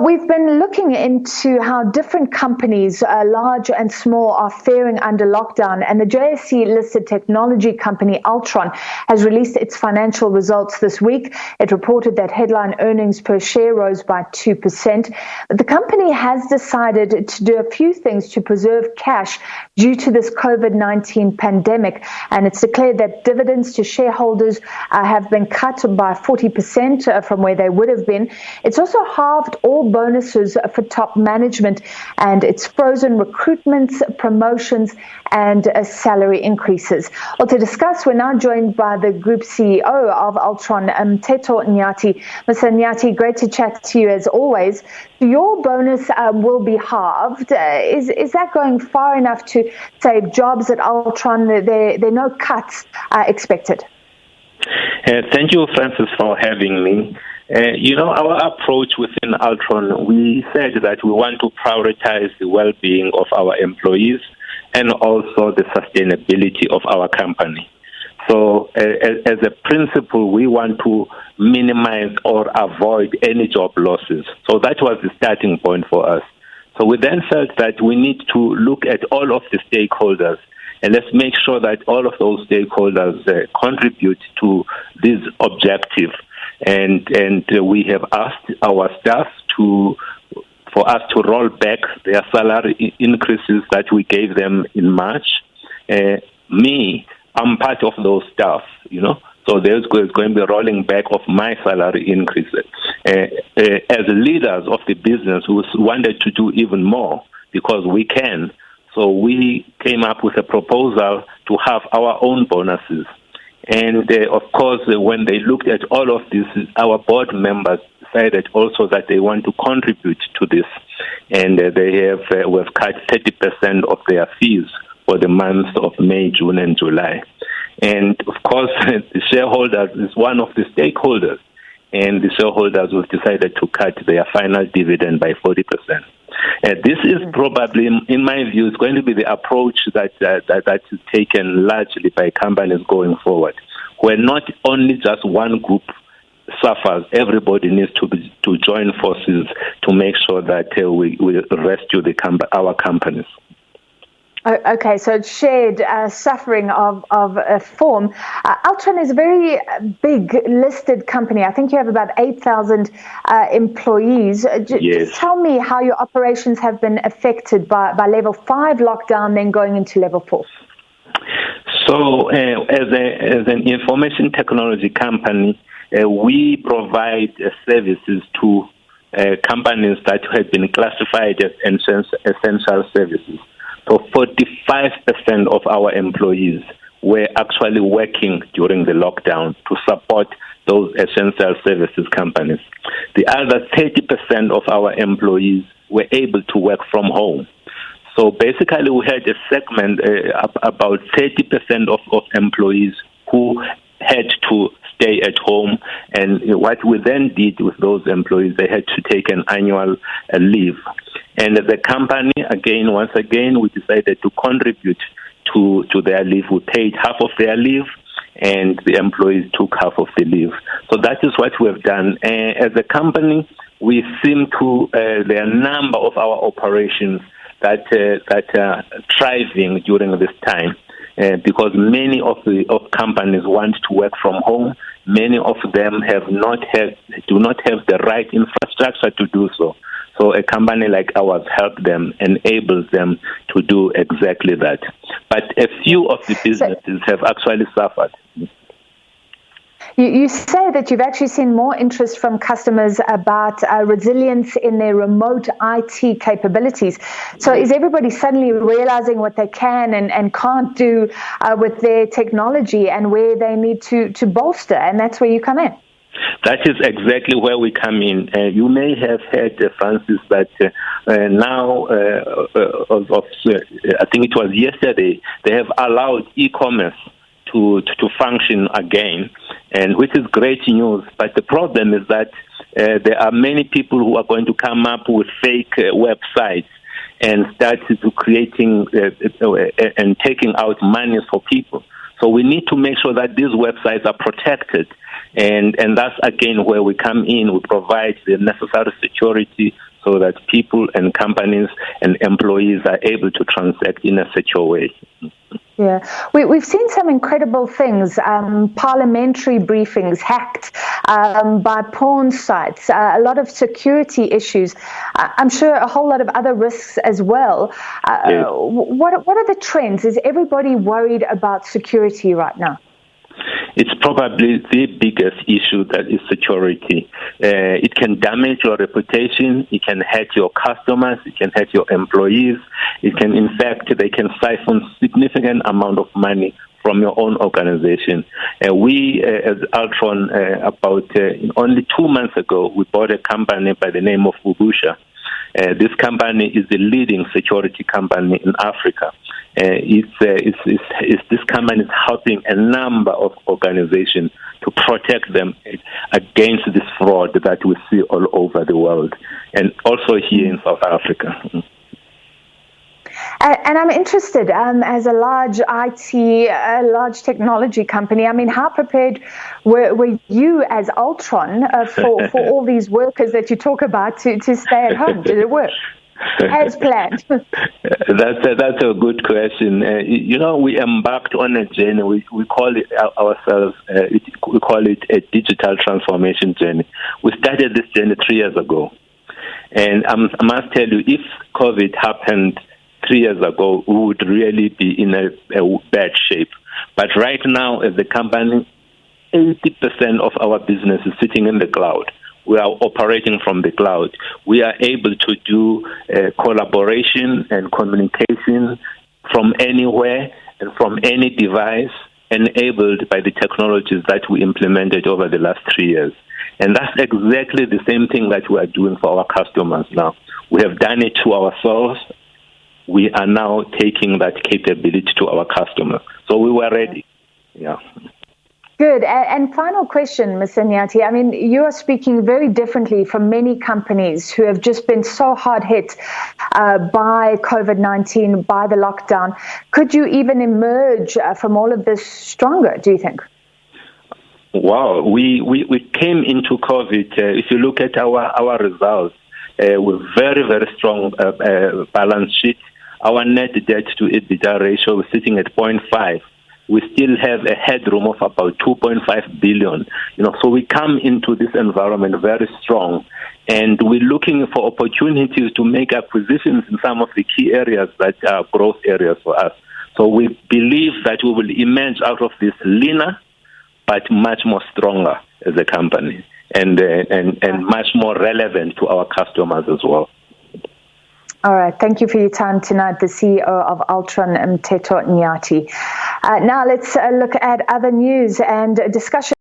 We've been looking into how different companies, large and small, are faring under lockdown, and the JSE-listed technology company Altron has released its financial results this week. It reported that headline earnings per share rose by 2%. But the company has decided to do a few things to preserve cash due to this COVID-19 pandemic, and it's declared that dividends to shareholders have been cut by 40% from where they would have been. It's also halved all bonuses for top management, and it's frozen recruitments, promotions, and salary increases. Well, to discuss, we're now joined by the Group CEO of Altron, Mteto Nyati. Mr. Nyati, great to chat to you as always. Your bonus will be halved. Is that going far enough to save jobs at Altron? There are no cuts expected. Thank you, Francis, for having me. Our approach within Altron, we said that we want to prioritize the well-being of our employees and also the sustainability of our company. So as a principle, we want to minimize or avoid any job losses. So that was the starting point for us. So we then felt that we need to look at all of the stakeholders, and let's make sure that all of those stakeholders contribute to this objective. And we have asked our staff for us to roll back their salary increases that we gave them in March. I'm part of those staff, so there's going to be a rolling back of my salary increases. As leaders of the business, we wanted to do even more because we can. So we came up with a proposal to have our own bonuses. And of course, when they looked at all of this, our board members decided also that they want to contribute to this. And we've cut 30% of their fees for the months of May, June, and July. And of course, the shareholders is one of the stakeholders. And the shareholders have decided to cut their final dividend by 40%. This is probably, in my view, is going to be the approach that is taken largely by companies going forward, where not only just one group suffers, everybody needs to join forces to make sure that we rescue our companies. Okay, so it's shared suffering of a form. Altron is a very big listed company. I think you have about 8,000 employees. Yes. Just tell me how your operations have been affected by level 5 lockdown, then going into level 4. So as an information technology company, we provide services to companies that have been classified as essential services. So 45% of our employees were actually working during the lockdown to support those essential services companies. The other 30% of our employees were able to work from home. So basically we had a segment, about 30% of employees who had to stay at home. And what we then did with those employees, they had to take an annual leave. And the company, once again, we decided to contribute to their leave. We paid half of their leave, and the employees took half of the leave. So that is what we have done. As a company, we seem to, there are a number of our operations that are thriving during this time. Because many of companies want to work from home, many of them do not have the right infrastructure to do so. So a company like ours helps them, enables them to do exactly that. But a few of the businesses have actually suffered. You say that you've actually seen more interest from customers about resilience in their remote IT capabilities. So is everybody suddenly realizing what they can and can't do with their technology and where they need to bolster? And that's where you come in. That is exactly where we come in. You may have heard, Francis, that now, I think it was yesterday, they have allowed e-commerce to function again, and which is great news. But the problem is that there are many people who are going to come up with fake websites and start to creating and taking out money for people. So we need to make sure that these websites are protected. And that's, again, where we come in. We provide the necessary security so so that people and companies and employees are able to transact in a secure way. Yeah, we've seen some incredible things, parliamentary briefings hacked by porn sites, a lot of security issues, I'm sure a whole lot of other risks as well. Yes. What are the trends? Is everybody worried about security right now? It's probably the biggest issue, that is security. It can damage your reputation, it can hurt your customers, it can hurt your employees, it can, in fact, they can siphon significant amount of money from your own organization. We, as Altron, only 2 months ago, we bought a company by the name of Ubusha. This company is the leading security company in Africa. This company is helping a number of organizations to protect them against this fraud that we see all over the world, and also here in South Africa. And I'm interested, as a large IT, a large technology company, I mean, how prepared were you as Altron for all these workers that you talk about to stay at home? Did it work as planned? That's a good question. We embarked on a journey. We call it ourselves, we call it a digital transformation journey. We started this journey 3 years ago. And I must tell you, if COVID happened 3 years ago, we would really be in a bad shape. But right now, as a company, 80% of our business is sitting in the cloud. We are operating from the cloud. We are able to do collaboration and communication from anywhere and from any device, enabled by the technologies that we implemented over the last 3 years. And that's exactly the same thing that we are doing for our customers now. We have done it to ourselves. We are now taking that capability to our customers. So we were ready. Yeah. Good. And final question, Mr. Nyati. I mean, you are speaking very differently from many companies who have just been so hard hit by COVID-19, by the lockdown. Could you even emerge from all of this stronger, do you think? Wow. We came into COVID. If you look at our results, with very, very strong balance sheet. Our net debt to EBITDA ratio is sitting at 0.5. We still have a headroom of about 2.5 billion. So we come into this environment very strong, and we're looking for opportunities to make acquisitions in some of the key areas that are growth areas for us. So we believe that we will emerge out of this leaner, but much more stronger as a company, and much more relevant to our customers as well. All right. Thank you for your time tonight, the CEO of Altron, Mteto Nyati. Now let's look at other news and discussion.